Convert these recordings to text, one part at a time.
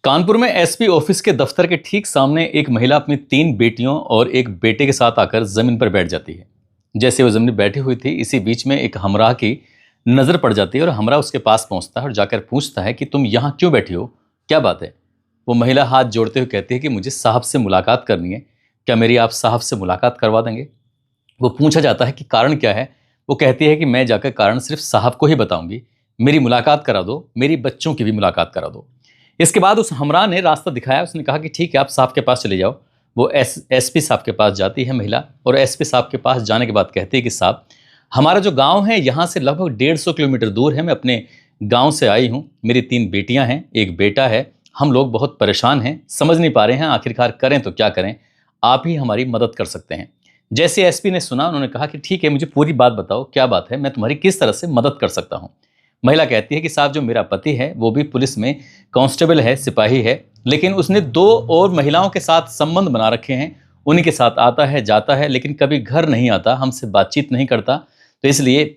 कानपुर में SP office के दफ्तर के ठीक सामने एक महिला अपनी 3 बेटियों और एक बेटे के साथ आकर जमीन पर बैठ जाती है। जैसे वो जमीन पर बैठी हुई थी, इसी बीच में एक हमराह की नजर पड़ जाती है और हमराह उसके पास पहुंचता है और जाकर पूछता है कि तुम यहाँ क्यों बैठी हो, क्या बात है। वो महिला हाथ जोड़ते हुए कहती है कि मुझे साहब से मुलाकात करनी है, क्या मेरी आप साहब से मुलाकात करवा देंगे। वो पूछा जाता है कि कारण क्या है। वो कहती है कि मैं जाकर कारण सिर्फ साहब को ही बताऊंगी, मेरी मुलाकात करा दो, मेरी बच्चों की भी मुलाकात करा दो। इसके बाद उस हमरा ने रास्ता दिखाया, उसने कहा कि ठीक है आप साहब के पास चले जाओ। वो एसपी साहब के पास जाती है महिला और एसपी साहब के पास जाने के बाद कहती है कि साहब, हमारा जो गांव है यहाँ से लगभग 150 किलोमीटर दूर है, मैं अपने गांव से आई हूँ, मेरी 3 बेटियां हैं, एक बेटा है, हम लोग बहुत परेशान हैं, समझ नहीं पा रहे हैं आखिरकार करें तो क्या करें, आप ही हमारी मदद कर सकते हैं। जैसे एसपी ने सुना, उन्होंने कहा कि ठीक है मुझे पूरी बात बताओ, क्या बात है, मैं तुम्हारी किस तरह से मदद कर सकता हूँ। महिला कहती है कि साहब जो मेरा पति है वो भी पुलिस में कांस्टेबल है, सिपाही है, लेकिन उसने 2 और महिलाओं के साथ संबंध बना रखे हैं, उन्हीं के साथ आता है जाता है, लेकिन कभी घर नहीं आता, हमसे बातचीत नहीं करता, तो इसलिए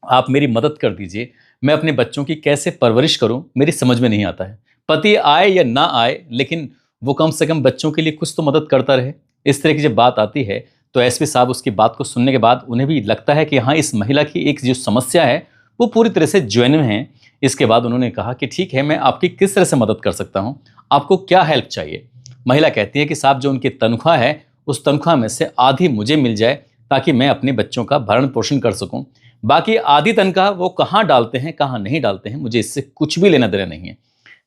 आप मेरी मदद कर दीजिए, मैं अपने बच्चों की कैसे परवरिश करूं, मेरी समझ में नहीं आता है। पति आए या ना आए, लेकिन वो कम से कम बच्चों के लिए कुछ तो मदद करता रहे। इस तरह की जब बात आती है तो एसपी साहब उसकी बात को सुनने के बाद उन्हें भी लगता है कि हाँ, इस महिला की एक जो समस्या है वो पूरी तरह से जेन्युइन है। इसके बाद उन्होंने कहा कि ठीक है, मैं आपकी किस तरह से मदद कर सकता हूँ, आपको क्या हेल्प चाहिए। महिला कहती है कि साहब जो उनकी तनख्वाह है उस तनख्वाह में से आधी मुझे मिल जाए ताकि मैं अपने बच्चों का भरण पोषण कर सकूं, बाकी आधी तनख्वाह वो कहाँ डालते हैं कहाँ नहीं डालते हैं मुझे इससे कुछ भी लेना देना नहीं है।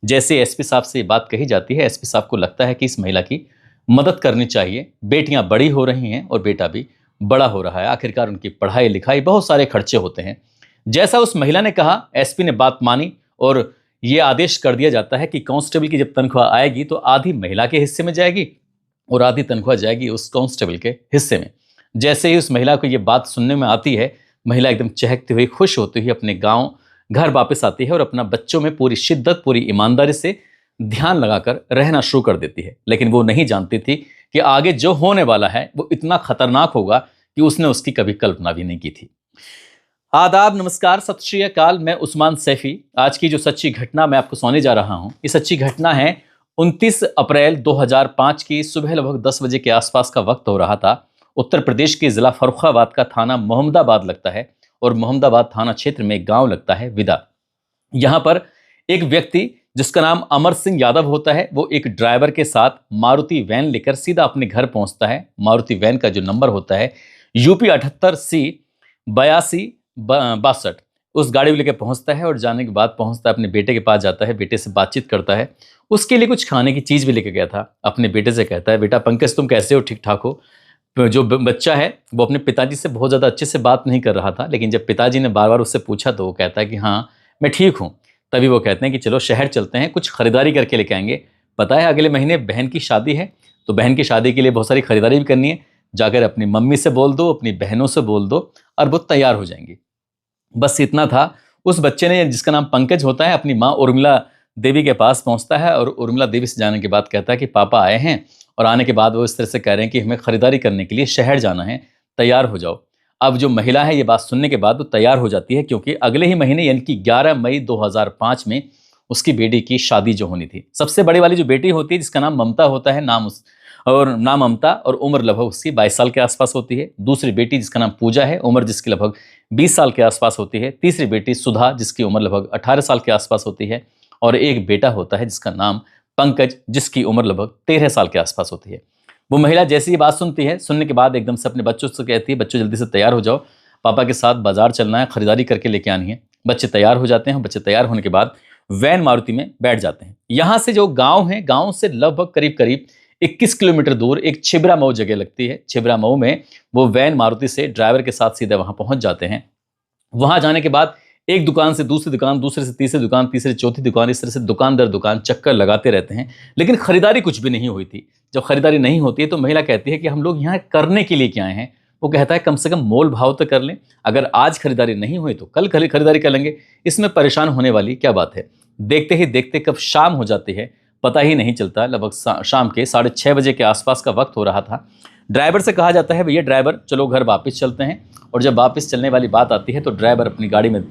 जैसे एसपी साहब से ये बात कही जाती है, एसपी साहब को लगता है कि इस महिला की मदद करनी चाहिए, बेटियां बड़ी हो रही हैं और बेटा भी बड़ा हो रहा है, आखिरकार उनकी पढ़ाई लिखाई बहुत सारे खर्चे होते हैं। जैसा उस महिला ने कहा, एसपी ने बात मानी और ये आदेश कर दिया जाता है कि कांस्टेबल की जब तनख्वाह आएगी तो आधी महिला के हिस्से में जाएगी और आधी तनख्वाह जाएगी उस कांस्टेबल के हिस्से में। जैसे ही उस महिला को ये बात सुनने में आती है, महिला एकदम चहकती हुई, खुश होती हुई अपने गांव घर वापस आती है और अपना बच्चों में पूरी शिद्दत, पूरी ईमानदारी से ध्यान लगाकर रहना शुरू कर देती है। लेकिन वो नहीं जानती थी कि आगे जो होने वाला है वो इतना खतरनाक होगा कि उसने उसकी कभी कल्पना भी नहीं की थी। आदाब, नमस्कार, सत श्री अकाल। मैं उस्मान सैफी। आज की जो सच्ची घटना मैं आपको सुनाने जा रहा हूं, ये सच्ची घटना है 29 अप्रैल 2005 की सुबह लगभग 10 बजे के आसपास का वक्त हो रहा था। उत्तर प्रदेश के जिला फर्रुखाबाद का थाना मोहम्मदाबाद लगता है और मोहम्मदाबाद थाना क्षेत्र में एक गांव लगता है विदा। यहाँ पर एक व्यक्ति जिसका नाम अमर सिंह यादव होता है, वो एक ड्राइवर के साथ मारुति वैन लेकर सीधा अपने घर पहुंचता है। मारुति वैन का जो नंबर होता है यूपी 78C 8262, उस गाड़ी को लेकर पहुंचता है और जाने के बाद पहुंचता है अपने बेटे के पास, जाता है, बेटे से बातचीत करता है, उसके लिए कुछ खाने की चीज़ भी लेकर गया था। अपने बेटे से कहता है, बेटा पंकज तुम कैसे हो, ठीक ठाक हो। जो बच्चा है वो अपने पिताजी से बहुत ज़्यादा अच्छे से बात नहीं कर रहा था, लेकिन जब पिताजी ने बार बार उससे पूछा तो वो कहता है कि हाँ मैं ठीक हूँ। तभी वो कहते हैं कि चलो शहर चलते हैं, कुछ खरीदारी करके लेके आएंगे। पता है अगले महीने बहन की शादी है, तो बहन की शादी के लिए बहुत सारी खरीदारी भी करनी है, जाकर अपनी मम्मी से बोल दो, अपनी बहनों से बोल दो और वो तैयार हो जाएंगी। बस इतना था। उस बच्चे ने, जिसका नाम पंकज होता है, अपनी माँ उर्मिला देवी के पास पहुँचता है और उर्मिला देवी से जाने के बाद कहता है कि पापा आए हैं, और आने के बाद वो इस तरह से कह रहे हैं कि हमें खरीदारी करने के लिए शहर जाना है, तैयार हो जाओ। अब जो महिला है ये बात सुनने के बाद वो तैयार हो जाती है, क्योंकि अगले ही महीने यानी कि 11 मई 2005 में उसकी बेटी की शादी जो होनी थी। सबसे बड़ी वाली जो बेटी होती है जिसका नाम ममता होता है, नाम ममता, और उम्र लगभग उसकी 22 साल के आसपास होती है। दूसरी बेटी जिसका नाम पूजा है, उम्र जिसकी लगभग 20 साल के आसपास होती है। तीसरी बेटी सुधा, जिसकी उम्र लगभग 18 साल के आसपास होती है। और एक बेटा होता है जिसका नाम पंकज, जिसकी उम्र लगभग 13 साल के आसपास होती है। वो महिला जैसी ये बात सुनती है, सुनने के बाद एकदम से अपने बच्चों से कहती है, बच्चों जल्दी से तैयार हो जाओ, पापा के साथ बाजार चलना है, खरीदारी करके लेके आनी है। बच्चे तैयार हो जाते हैं। बच्चे तैयार होने के बाद वैन मारुति में बैठ जाते हैं। यहाँ से जो गांव है, गांव से लगभग करीब करीब 21 किलोमीटर दूर एक छिबरा मऊ जगह लगती है। छिबरा मऊ में वो वैन मारुति से ड्राइवर के साथ सीधे वहां पहुंच जाते हैं। वहां जाने के बाद एक दुकान से दूसरी दुकान, दूसरे से तीसरी दुकान, तीसरी चौथी दुकान, इस तरह से दुकान दर दुकान चक्कर लगाते रहते हैं, लेकिन खरीदारी कुछ भी नहीं हुई थी। जब खरीदारी नहीं होती है तो महिला कहती है कि हम लोग यहाँ करने के लिए क्या आए हैं। वो कहता है कम से कम मोल भाव तो कर लें, अगर आज खरीदारी नहीं हुई तो कल खरीदारी कर लेंगे, इसमें परेशान होने वाली क्या बात है। देखते ही देखते कब शाम हो जाती है पता ही नहीं चलता। लगभग शाम के 6:30 बजे के आसपास का वक्त हो रहा था। ड्राइवर से कहा जाता है, भैया ड्राइवर चलो घर वापस चलते हैं। और जब वापस चलने वाली बात आती है तो ड्राइवर अपनी गाड़ी में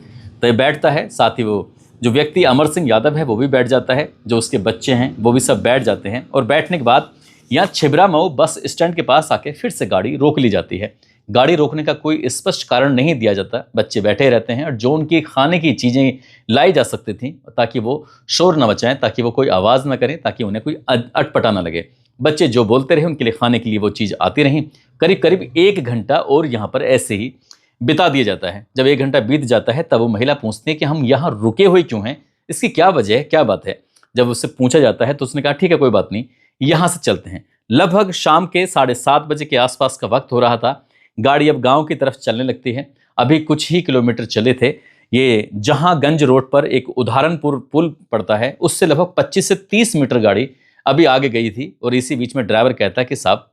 बैठता है, साथ ही वो जो व्यक्ति अमर सिंह यादव है वो भी बैठ जाता है, जो उसके बच्चे हैं वो भी सब बैठ जाते हैं। और बैठने के बाद यहाँ छिबरा मऊ बस स्टैंड के पास आके फिर से गाड़ी रोक ली जाती है। गाड़ी रोकने का कोई स्पष्ट कारण नहीं दिया जाता, बच्चे बैठे रहते हैं और जो उनकी खाने की चीज़ें लाई जा सकती थी ताकि वो शोर न मचाएं, ताकि वो कोई आवाज़ ना करें, ताकि उन्हें कोई अटपटा ना लगे। बच्चे जो बोलते रहे उनके लिए खाने के लिए वो चीज़ आती रही। करीब करीब 1 घंटा और यहाँ पर ऐसे ही बिता दिया जाता है। जब 1 घंटा बीत जाता है तब वो महिला पूछती है कि हम यहाँ रुके हुए क्यों हैं, इसकी क्या वजह है, क्या बात है। जब उससे पूछा जाता है तो उसने कहा ठीक है कोई बात नहीं, यहाँ से चलते हैं। लगभग शाम के 7:30 बजे के आसपास का वक्त हो रहा था। गाड़ी अब गांव की तरफ चलने लगती है। अभी कुछ ही किलोमीटर चले थे। ये जहांगंज रोड पर एक उदाहरणपुर पुल पड़ता है, उससे लगभग 25 से 30 मीटर गाड़ी अभी आगे गई थी। और इसी बीच में ड्राइवर कहता है कि साहब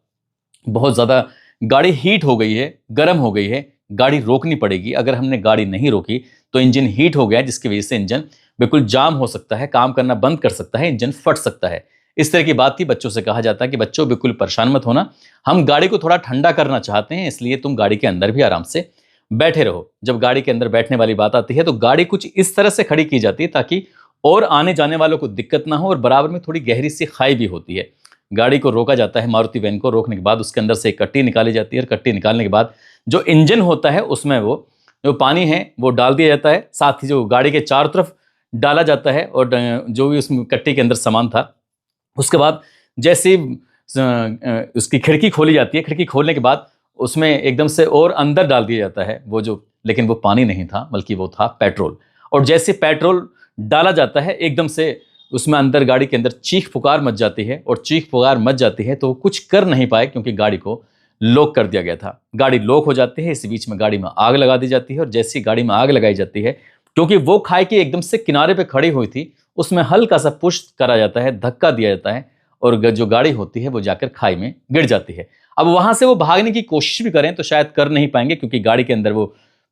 बहुत ज़्यादा गाड़ी हीट हो गई है, गर्म हो गई है, गाड़ी रोकनी पड़ेगी। अगर हमने गाड़ी नहीं रोकी तो इंजन हीट हो गया, जिसकी वजह से इंजन बिल्कुल जाम हो सकता है, काम करना बंद कर सकता है, इंजन फट सकता है। इस तरह की बात थी। बच्चों से कहा जाता है कि बच्चों बिल्कुल परेशान मत होना, हम गाड़ी को थोड़ा ठंडा करना चाहते हैं, इसलिए तुम गाड़ी के अंदर भी आराम से बैठे रहो। जब गाड़ी के अंदर बैठने वाली बात आती है तो गाड़ी कुछ इस तरह से खड़ी की जाती है ताकि और आने जाने वालों को दिक्कत ना हो, और बराबर में थोड़ी गहरी सी खाई भी होती है। गाड़ी को रोका जाता है, मारुति वैन को रोकने के बाद उसके अंदर से एक कट्टी निकाली जाती है और कट्टी निकालने के बाद जो इंजन होता है उसमें वो जो पानी है वो डाल दिया जाता है। साथ ही जो गाड़ी के चारों तरफ डाला जाता है और जो भी उसमें कट्टी के अंदर सामान था, उसके बाद जैसे उसकी खिड़की खोली जाती है, खिड़की खोलने के बाद उसमें एकदम से और अंदर डाल दिया जाता है वो जो, लेकिन वो पानी नहीं था बल्कि वो था पेट्रोल। और जैसे पेट्रोल डाला जाता है एकदम से उसमें अंदर गाड़ी के अंदर चीख पुकार मच जाती है, और चीख पुकार मच जाती है तो कुछ कर नहीं पाए क्योंकि गाड़ी को लॉक कर दिया गया था। गाड़ी लॉक हो जाती है, इस बीच में गाड़ी में आग लगा दी जाती है। और जैसी गाड़ी में आग लगाई जाती है, क्योंकि वो खाई की एकदम से किनारे पे खड़ी हुई थी, उसमें हल्का सा पुश करा जाता है, धक्का दिया जाता है और जो गाड़ी होती है वो जाकर खाई में गिर जाती है। अब वहां से वो भागने की कोशिश भी करें तो शायद कर नहीं पाएंगे क्योंकि गाड़ी के अंदर वो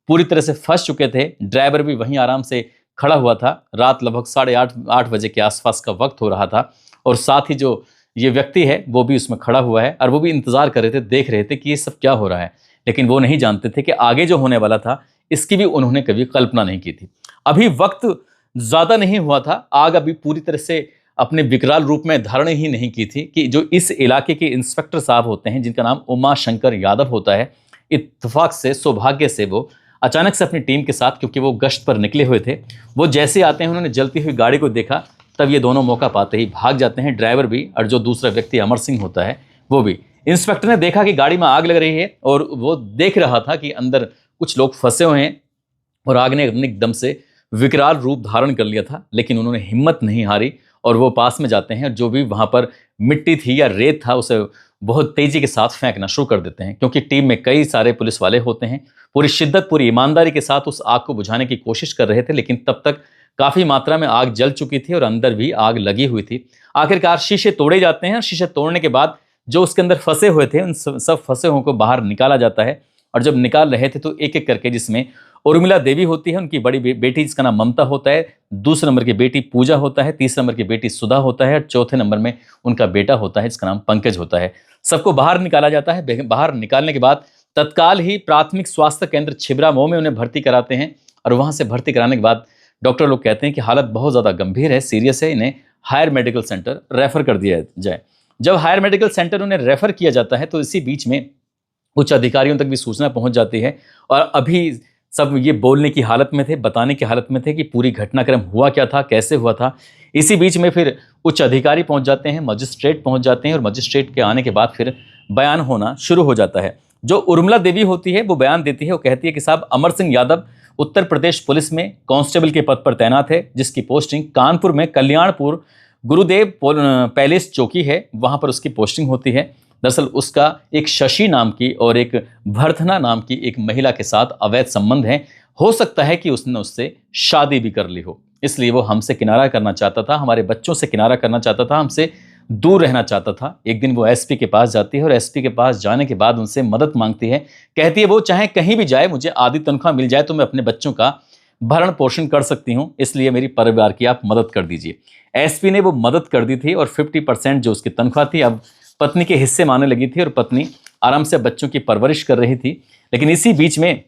पूरी तरह से फंस चुके थे। ड्राइवर भी वहीं आराम से खड़ा हुआ था। रात लगभग 8:30 बजे के आसपास का वक्त हो रहा था और साथ ही जो ये व्यक्ति है वो भी उसमें खड़ा हुआ है और वो भी इंतजार कर रहे थे, देख रहे थे कि ये सब क्या हो रहा है। लेकिन वो नहीं जानते थे कि आगे जो होने वाला था इसकी भी उन्होंने कभी कल्पना नहीं की थी। अभी वक्त ज्यादा नहीं हुआ था, आग अभी पूरी तरह से अपने विकराल रूप में धारण ही नहीं की थी कि जो इस इलाके के इंस्पेक्टर साहब होते हैं जिनका नाम उमा शंकर यादव होता है, इत्तेफाक से सौभाग्य से वो अचानक से अपनी टीम के साथ, क्योंकि वो गश्त पर निकले हुए थे, वो जैसे आते हैं उन्होंने जलती हुई गाड़ी को देखा, तब ये दोनों मौका पाते ही भाग जाते हैं, ड्राइवर भी और जो दूसरा व्यक्ति अमर सिंह होता है वो भी। इंस्पेक्टर ने देखा कि गाड़ी में आग लग रही है और वो देख रहा था कि अंदर कुछ लोग फंसे हुए हैं और आग ने अपने एकदम से विकराल रूप धारण कर लिया था, लेकिन उन्होंने हिम्मत नहीं हारी और वो पास में जाते हैं। जो भी वहाँ पर मिट्टी थी या रेत था उसे बहुत तेजी के साथ फेंकना शुरू कर देते हैं, क्योंकि टीम में कई सारे पुलिस वाले होते हैं। पूरी शिद्दत पूरी ईमानदारी के साथ उस आग को बुझाने की कोशिश कर रहे थे, लेकिन तब तक काफ़ी मात्रा में आग जल चुकी थी और अंदर भी आग लगी हुई थी। आखिरकार शीशे तोड़े जाते हैं और शीशे तोड़ने के बाद जो उसके अंदर फंसे हुए थे उन सब फंसे हुओं को बाहर निकाला जाता है। और जब निकाल रहे थे तो एक एक करके, जिसमें उर्मिला देवी होती है, उनकी बड़ी बेटी जिसका नाम ममता होता है, दूसरे नंबर की बेटी पूजा होता है, तीसरे नंबर की बेटी सुधा होता है और चौथे नंबर में उनका बेटा होता है जिसका नाम पंकज होता है। सबको बाहर निकाला जाता है। बाहर निकालने के बाद तत्काल ही प्राथमिक स्वास्थ्य केंद्र छिबरा मऊ में उन्हें भर्ती कराते हैं और वहां से भर्ती कराने के बाद डॉक्टर लोग कहते हैं कि हालत बहुत ज़्यादा गंभीर है, सीरियस है, इन्हें हायर मेडिकल सेंटर रेफर कर दिया जाए। जब हायर मेडिकल सेंटर उन्हें रेफर किया जाता है तो इसी बीच में उच्च अधिकारियों तक भी सूचना पहुंच जाती है और अभी सब ये बोलने की हालत में थे, बताने की हालत में थे कि पूरी घटनाक्रम हुआ क्या था, कैसे हुआ था। इसी बीच में फिर उच्च अधिकारी पहुंच जाते हैं, मजिस्ट्रेट पहुंच जाते हैं और मजिस्ट्रेट के आने के बाद फिर बयान होना शुरू हो जाता है। जो उर्मिला देवी होती है वो बयान देती है, वो कहती है कि साहब अमर सिंह यादव उत्तर प्रदेश पुलिस में कांस्टेबल के पद पर तैनात है, जिसकी पोस्टिंग कानपुर में कल्याणपुर गुरुदेव पैलेस चौकी है, वहां पर उसकी पोस्टिंग होती है। दरअसल उसका एक शशि नाम की और एक भर्थना नाम की एक महिला के साथ अवैध संबंध है। हो सकता है कि उसने उससे शादी भी कर ली हो, इसलिए वो हमसे किनारा करना चाहता था, हमारे बच्चों से किनारा करना चाहता था, हमसे दूर रहना चाहता था। एक दिन वो एसपी के पास जाती है और एसपी के पास जाने के बाद उनसे मदद मांगती है। कहती है वो चाहे कहीं भी जाए, मुझे आधी तनख्वाह मिल जाए तो मैं अपने बच्चों का भरण पोषण कर सकती हूँ, इसलिए मेरी परिवार की आप मदद कर दीजिए। एसपी ने वो मदद कर दी थी और 50% जो उसकी तनख्वाह थी अब पत्नी के हिस्से में आने लगी थी और पत्नी आराम से बच्चों की परवरिश कर रही थी। लेकिन इसी बीच में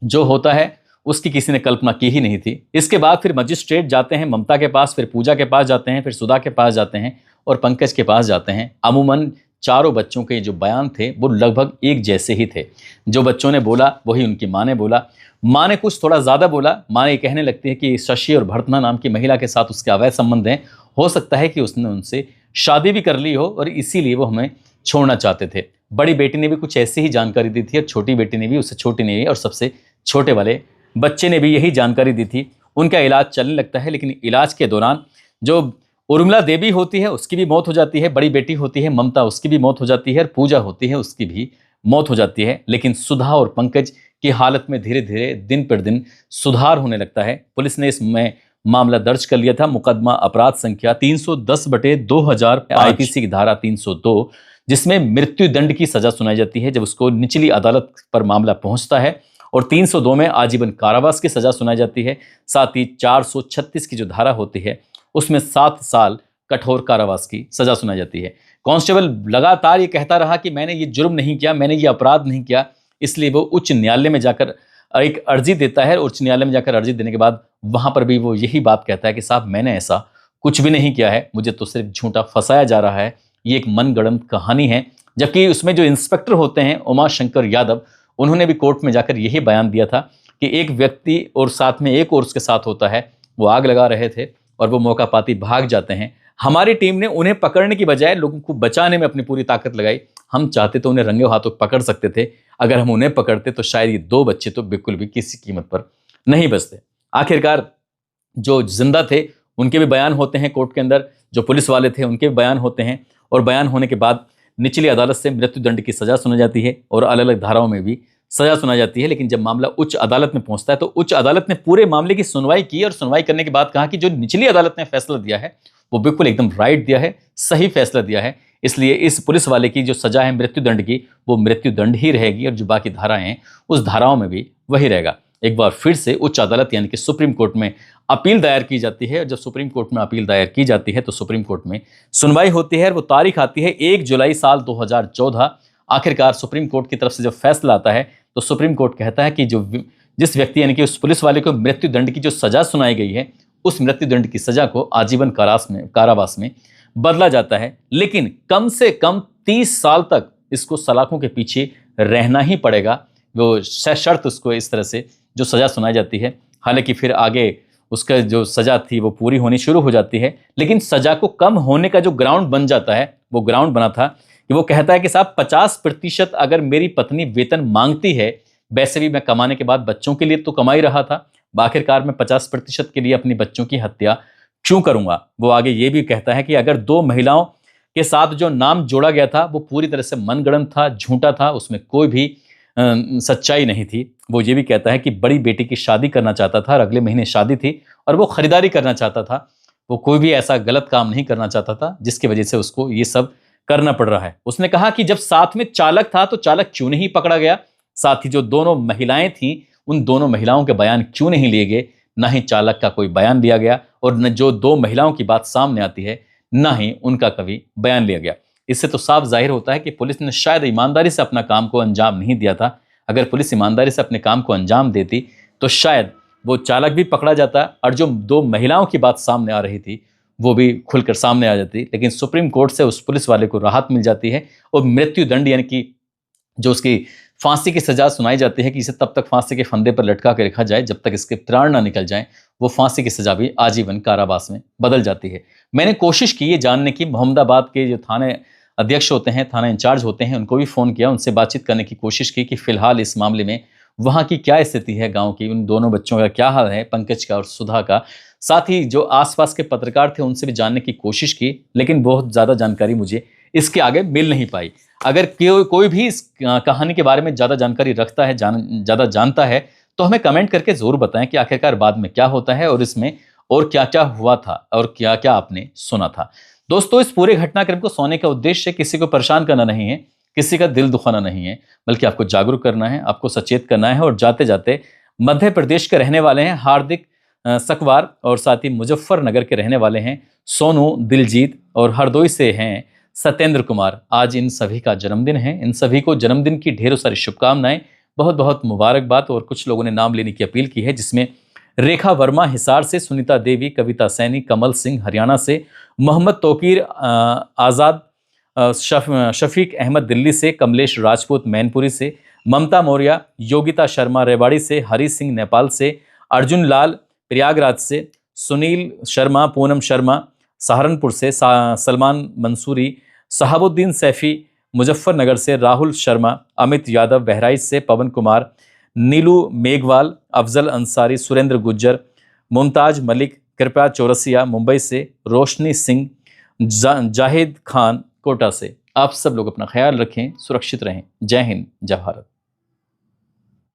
जो होता है उसकी किसी ने कल्पना की ही नहीं थी। इसके बाद फिर मजिस्ट्रेट जाते हैं ममता के पास, फिर पूजा के पास जाते हैं, फिर सुधा के पास जाते हैं और पंकज के पास जाते हैं। अमूमन चारों बच्चों के जो बयान थे वो लगभग एक जैसे ही थे। जो बच्चों ने बोला वही उनकी माँ ने बोला। माँ ने कुछ थोड़ा ज़्यादा बोला। माँ ये कहने लगती है कि शशि और भरतना नाम की महिला के साथ उसके अवैध संबंध हैं, हो सकता है कि उसने उनसे शादी भी कर ली हो और इसीलिए वो हमें छोड़ना चाहते थे। बड़ी बेटी ने भी कुछ ऐसी ही जानकारी दी थी और छोटी बेटी ने भी, उससे छोटी ने भी और सबसे छोटे वाले बच्चे ने भी यही जानकारी दी थी। उनका इलाज चलने लगता है, लेकिन इलाज के दौरान जो उर्मिला देवी होती है उसकी भी मौत हो जाती है, बड़ी बेटी होती है ममता उसकी भी मौत हो जाती है और पूजा होती है उसकी भी मौत हो जाती है। लेकिन सुधा और पंकज की हालत में धीरे धीरे दिन पर दिन सुधार होने लगता है। पुलिस ने इसमें मामला दर्ज कर लिया था। मुकदमा अपराध संख्या 310/2000 आईपीसी की धारा 302, जिसमें मृत्यु दंड की सजा सुनाई जाती है जब उसको निचली अदालत पर मामला पहुंचता है, और 302 में आजीवन कारावास की सजा सुनाई जाती है। साथ ही 436 की जो धारा होती है उसमें 7 साल कठोर कारावास की सजा सुनाई जाती है। कांस्टेबल लगातार ये कहता रहा कि मैंने ये जुर्म नहीं किया, मैंने ये अपराध नहीं किया। इसलिए वो उच्च न्यायालय में जाकर एक अर्जी देता है। उच्च न्यायालय में जाकर अर्जी देने के बाद वहां पर भी वो यही बात कहता है कि साहब मैंने ऐसा कुछ भी नहीं किया है, मुझे तो सिर्फ झूठा फंसाया जा रहा है, ये एक मनगढ़ंत कहानी है। जबकि उसमें जो इंस्पेक्टर होते हैं उमा शंकर यादव, उन्होंने भी कोर्ट में जाकर यही बयान दिया था कि एक व्यक्ति और साथ में एक और उसके साथ होता है, वो आग लगा रहे थे और वो मौका पाती भाग जाते हैं। हमारी टीम ने उन्हें पकड़ने की बजाय लोगों को बचाने में अपनी पूरी ताकत लगाई। हम चाहते तो उन्हें रंगे हाथों पकड़ सकते थे, अगर हम उन्हें पकड़ते तो शायद ये 2 बच्चे तो बिल्कुल भी किसी कीमत पर नहीं बचते। आखिरकार जो जिंदा थे उनके भी बयान होते हैं कोर्ट के अंदर, जो पुलिस वाले थे उनके भी बयान होते हैं, और बयान होने के बाद निचली अदालत से मृत्यु दंड की सजा सुनाई जाती है और अलग अलग धाराओं में भी सजा सुनाई जाती है। लेकिन जब मामला उच्च अदालत में पहुंचता है तो उच्च अदालत ने पूरे मामले की सुनवाई की और सुनवाई करने के बाद कहा कि जो निचली अदालत ने फैसला दिया है वो बिल्कुल एकदम राइट दिया है, सही फैसला दिया है। इसलिए इस पुलिस वाले की जो सजा है मृत्यु दंड की, वो मृत्यु दंड ही रहेगी और जो बाकी धाराएं हैं उस धाराओं में भी वही रहेगा। एक बार फिर से उच्च अदालत यानी कि सुप्रीम कोर्ट में अपील दायर की जाती है, और जब सुप्रीम कोर्ट में अपील दायर की जाती है तो सुप्रीम कोर्ट में सुनवाई होती है। वो तारीख आती है 1 जुलाई साल 2014। आखिरकार सुप्रीम कोर्ट की तरफ से जब फैसला आता है तो सुप्रीम कोर्ट कहता है कि जिस व्यक्ति यानी कि उस पुलिस वाले को मृत्यु दंड की जो सजा सुनाई गई है, उस मृत्यु दंड की सजा को आजीवन कारावास में बदला जाता है। लेकिन कम से कम 30 साल तक इसको सलाखों के पीछे रहना ही पड़ेगा। वो शर्त उसको इस तरह से जो सजा सुनाई जाती है। हालांकि फिर आगे उसका जो सजा थी वो पूरी होनी शुरू हो जाती है, लेकिन सजा को कम होने का जो ग्राउंड बन जाता है, वो ग्राउंड बना था कि वो कहता है कि साहब 50% अगर मेरी पत्नी वेतन मांगती है, वैसे भी मैं कमाने के बाद बच्चों के लिए तो कमा ही रहा था, आखिरकार मैं 50% के लिए अपनी बच्चों की हत्या क्यों करूंगा। वो आगे ये भी कहता है कि अगर 2 महिलाओं के साथ जो नाम जोड़ा गया था वो पूरी तरह से मनगढ़ंत था, झूठा था, उसमें कोई भी सच्चाई नहीं थी। वो ये भी कहता है कि बड़ी बेटी की शादी करना चाहता था और अगले महीने शादी थी और वो खरीदारी करना चाहता था। वो कोई भी ऐसा गलत काम नहीं करना चाहता था जिसकी वजह से उसको ये सब करना पड़ रहा है। उसने कहा कि जब साथ में चालक था तो चालक क्यों नहीं पकड़ा गया, साथ ही जो दोनों महिलाएं थीं उन दोनों महिलाओं के बयान क्यों नहीं लिए गए, ना ही चालक का कोई बयान लिया गया और न जो 2 महिलाओं की बात सामने आती है ना ही उनका कभी बयान लिया गया। इससे तो साफ जाहिर होता है कि पुलिस ने शायद ईमानदारी से अपना काम को अंजाम नहीं दिया था। अगर पुलिस ईमानदारी से अपने काम को अंजाम देती तो शायद वो चालक भी पकड़ा जाता और जो 2 महिलाओं की बात सामने आ रही थी वो भी खुलकर सामने आ जाती। लेकिन सुप्रीम कोर्ट से उस पुलिस वाले को राहत मिल जाती है और मृत्यु दंड यानी कि जो उसकी फांसी की सजा सुनाई जाती है कि इसे तब तक फांसी के फंदे पर लटका के रखा जाए जब तक इसके प्राण ना निकल जाएं। वो फांसी की सजा भी आजीवन कारावास में बदल जाती है। मैंने कोशिश की ये जानने की, मोहम्मदाबाद के जो थाने अध्यक्ष होते हैं, थाना इंचार्ज होते हैं, उनको भी फ़ोन किया, उनसे बातचीत करने की कोशिश की कि फिलहाल इस मामले में वहाँ की क्या स्थिति है, गांव की उन दोनों बच्चों का क्या हाल है, पंकज का और सुधा का। साथ ही जो आसपास के पत्रकार थे उनसे भी जानने की कोशिश की, लेकिन बहुत ज़्यादा जानकारी मुझे इसके आगे मिल नहीं पाई। अगर कोई भी इस कहानी के बारे में ज़्यादा जानकारी रखता है, ज़्यादा जानता है, तो हमें कमेंट करके ज़रूर बताएं कि आखिरकार बाद में क्या होता है और इसमें और क्या क्या हुआ था और क्या क्या आपने सुना था। दोस्तों, इस पूरे घटनाक्रम को सोने का उद्देश्य किसी को परेशान करना नहीं है, किसी का दिल दुखाना नहीं है, बल्कि आपको जागरूक करना है, आपको सचेत करना है। और जाते जाते मध्य प्रदेश के रहने वाले हैं हार्दिक सकवार और साथ ही मुजफ्फरनगर के रहने वाले हैं सोनू, दिलजीत और हरदोई से हैं सत्येंद्र कुमार। आज इन सभी का जन्मदिन है। इन सभी को जन्मदिन की ढेरों सारी शुभकामनाएं। बहुत बहुत मुबारकबाद। और कुछ लोगों ने नाम लेने की अपील की है, जिसमें रेखा वर्मा हिसार से, सुनीता देवी, कविता सैनी, कमल सिंह हरियाणा से, मोहम्मद तौकीर आज़ाद, शफीक अहमद दिल्ली से, कमलेश राजपूत मैनपुरी से, ममता मौर्य, योगिता शर्मा रेवाड़ी से, हरी सिंह नेपाल से, अर्जुन लाल प्रयागराज से, सुनील शर्मा, पूनम शर्मा सहारनपुर से, सलमान मंसूरी, सहाबुद्दीन सैफी मुजफ्फरनगर से, राहुल शर्मा, अमित यादव बहराइच से, पवन कुमार, नीलू मेघवाल, अफजल अंसारी, सुरेंद्र गुज्जर, मुमताज मलिक, कृपया चौरसिया मुंबई से, रोशनी सिंह, जाहिद खान कोटा से। आप सब लोग अपना ख्याल रखें, सुरक्षित रहें। जय हिंद, जय भारत।